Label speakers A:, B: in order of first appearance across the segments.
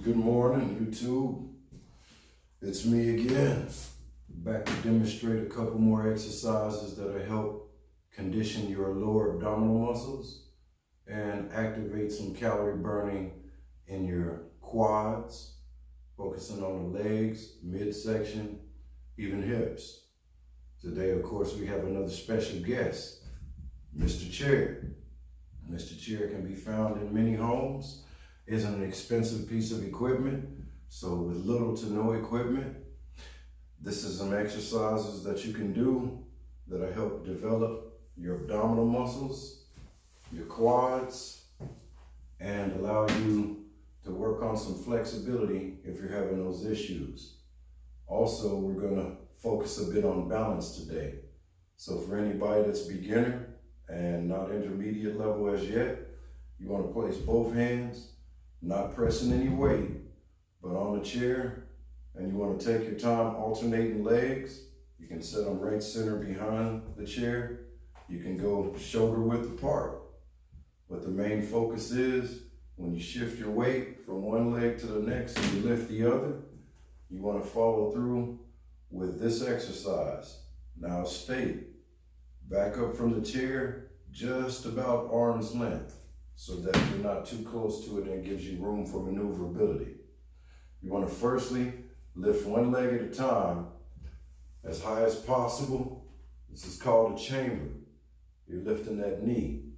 A: Good morning, YouTube. It's me again, back to demonstrate a couple more exercises that'll help condition your lower abdominal muscles and activate some calorie burning in your quads, focusing on the legs, midsection, even hips. Today, of course, we have another special guest, Mr. Chair. Mr. Chair can be found in many homes. Isn't an expensive piece of equipment, so with little to no equipment, this is some exercises that you can do that'll help develop your abdominal muscles, your quads, and allow you to work on some flexibility if you're having those issues. Also, we're gonna focus a bit on balance today. So for anybody that's beginner and not intermediate level as yet, you wanna place both hands, not pressing any weight, but on the chair, and you want to take your time alternating legs. You can set them right center behind the chair. You can go shoulder width apart. But the main focus is when you shift your weight from one leg to the next and you lift the other, you want to follow through with this exercise. Now stay back up from the chair, just about arm's length, so that you're not too close to it and it gives you room for maneuverability. You want to firstly lift one leg at a time as high as possible. This is called a chamber. You're lifting that knee.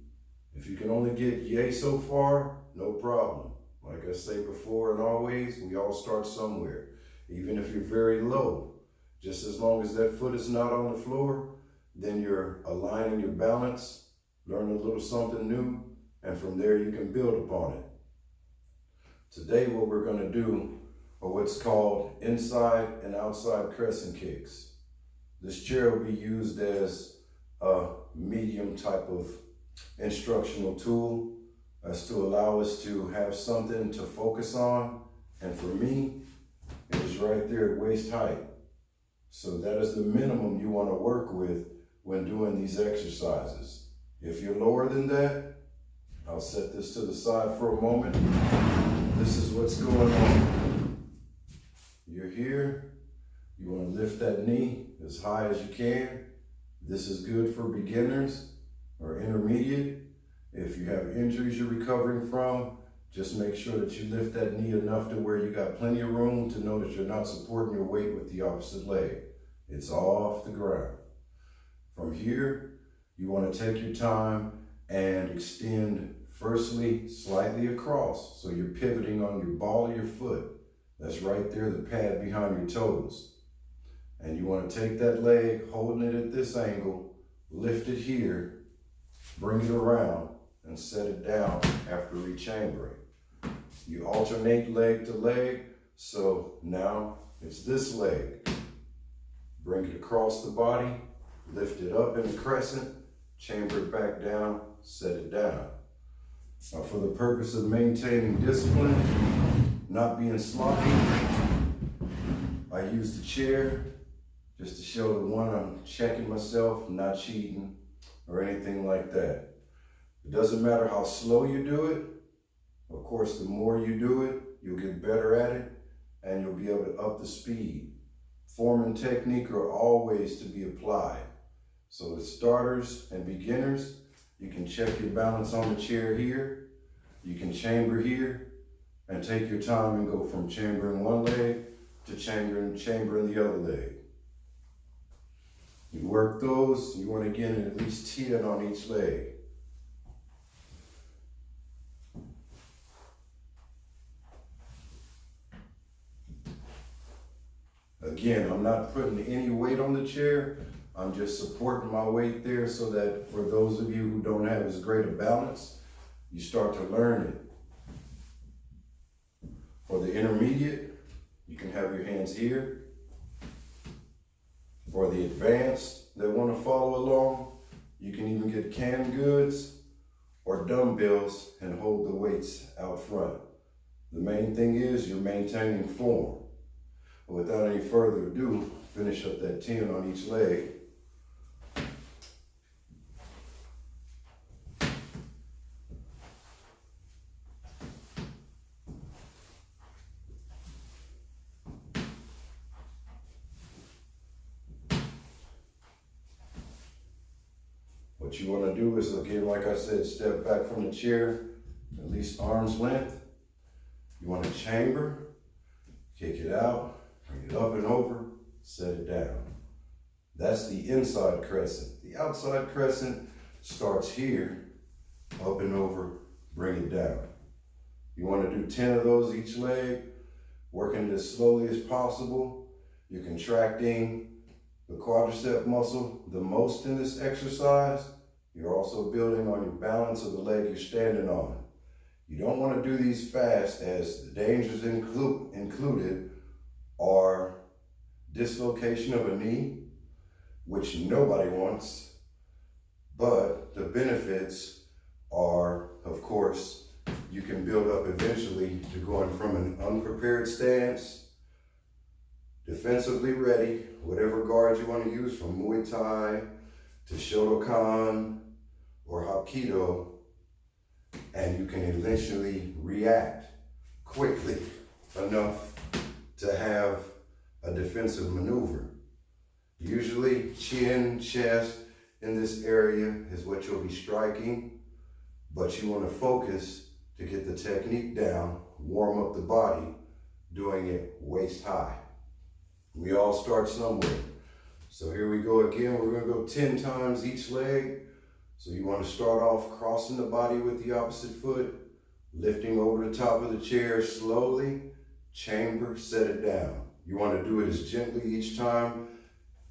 A: If you can only get yay so far, no problem. Like I say before and always, we all start somewhere. Even if you're very low, just as long as that foot is not on the floor, then you're aligning your balance, learning a little something new, and from there you can build upon it. Today what we're going to do are what's called inside and outside crescent kicks. This chair will be used as a medium type of instructional tool as to allow us to have something to focus on. And for me, it is right there at waist height. So that is the minimum you want to work with when doing these exercises. If you're lower than that, I'll set this to the side for a moment. This is what's going on. You're here. You want to lift that knee as high as you can. This is good for beginners or intermediate. If you have injuries you're recovering from, just make sure that you lift that knee enough to where you got plenty of room to know that you're not supporting your weight with the opposite leg. It's off the ground. From here, you want to take your time and extend firstly slightly across, so you're pivoting on your ball of your foot. That's right there, the pad behind your toes. And you want to take that leg, holding it at this angle, lift it here, bring it around, and set it down after rechambering. You alternate leg to leg, so now it's this leg. Bring it across the body, lift it up in a crescent, chamber it back down, set it down. Now, for the purpose of maintaining discipline, not being sloppy, I use the chair just to show the one I'm checking myself, not cheating or anything like that. It doesn't matter how slow you do it. Of course, the more you do it, you'll get better at it and you'll be able to up the speed. Form and technique are always to be applied. So with starters and beginners, you can check your balance on the chair here. You can chamber here and take your time and go from chambering one leg to chambering the other leg. You work those, you want to get at least 10 on each leg. Again, I'm not putting any weight on the chair. I'm just supporting my weight there so that for those of you who don't have as great a balance, you start to learn it. For the intermediate, you can have your hands here. For the advanced that want to follow along, you can even get canned goods or dumbbells and hold the weights out front. The main thing is you're maintaining form. But without any further ado, finish up that 10 on each leg. What you want to do is, again, like I said, step back from the chair, at least arm's length. You want to chamber, kick it out, bring it up and over, set it down. That's the inside crescent. The outside crescent starts here, up and over, bring it down. You want to do 10 of those each leg, working as slowly as possible. You're contracting the quadriceps muscle the most in this exercise. You're also building on your balance of the leg you're standing on. You don't want to do these fast, as the dangers included are dislocation of a knee, which nobody wants, but the benefits are, of course, you can build up eventually to going from an unprepared stance, defensively ready, whatever guard you want to use, from Muay Thai to Shotokan or Hapkido, and you can eventually react quickly enough to have a defensive maneuver. Usually chin, chest, in this area is what you'll be striking, but you want to focus to get the technique down, warm up the body, doing it waist high. We all start somewhere. So here we go again. We're gonna go 10 times each leg. So you want to start off crossing the body with the opposite foot, lifting over the top of the chair slowly, chamber, set it down. You want to do it as gently each time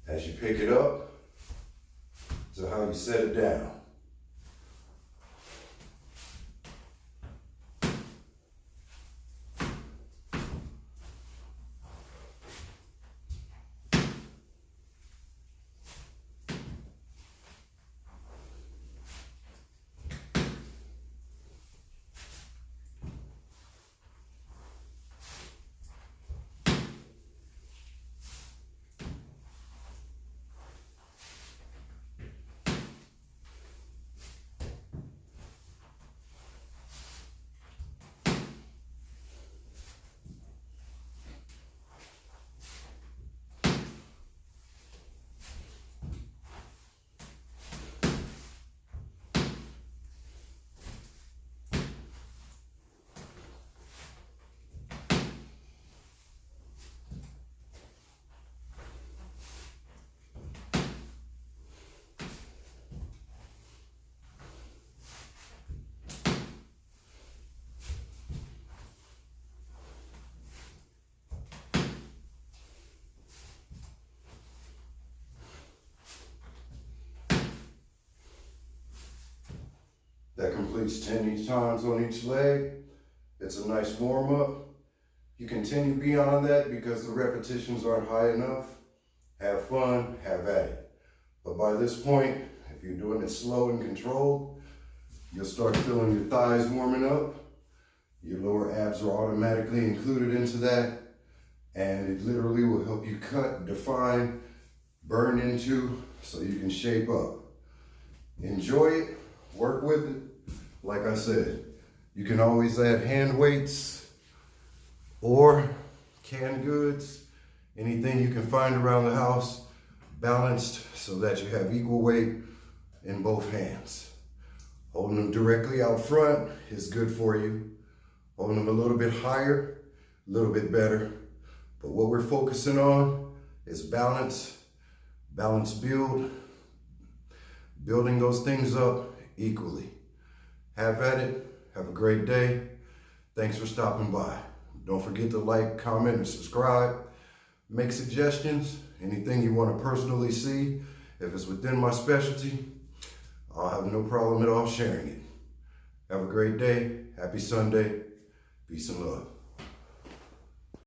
A: as you pick it up to how you set it down. That completes 10 each times on each leg. It's a nice warm up. You continue beyond that because the repetitions aren't high enough. Have fun, have at it. But by this point, if you're doing it slow and controlled, you'll start feeling your thighs warming up. Your lower abs are automatically included into that. And it literally will help you cut, define, burn into, so you can shape up. Enjoy it, work with it. Like I said, you can always add hand weights or canned goods, anything you can find around the house, balanced so that you have equal weight in both hands. Holding them directly out front is good for you. Holding them a little bit higher, a little bit better. But what we're focusing on is balance, balance build, building those things up equally. Have at it. Have a great day. Thanks for stopping by. Don't forget to like, comment, and subscribe. Make suggestions. Anything you want to personally see. If it's within my specialty, I'll have no problem at all sharing it. Have a great day. Happy Sunday. Peace and love.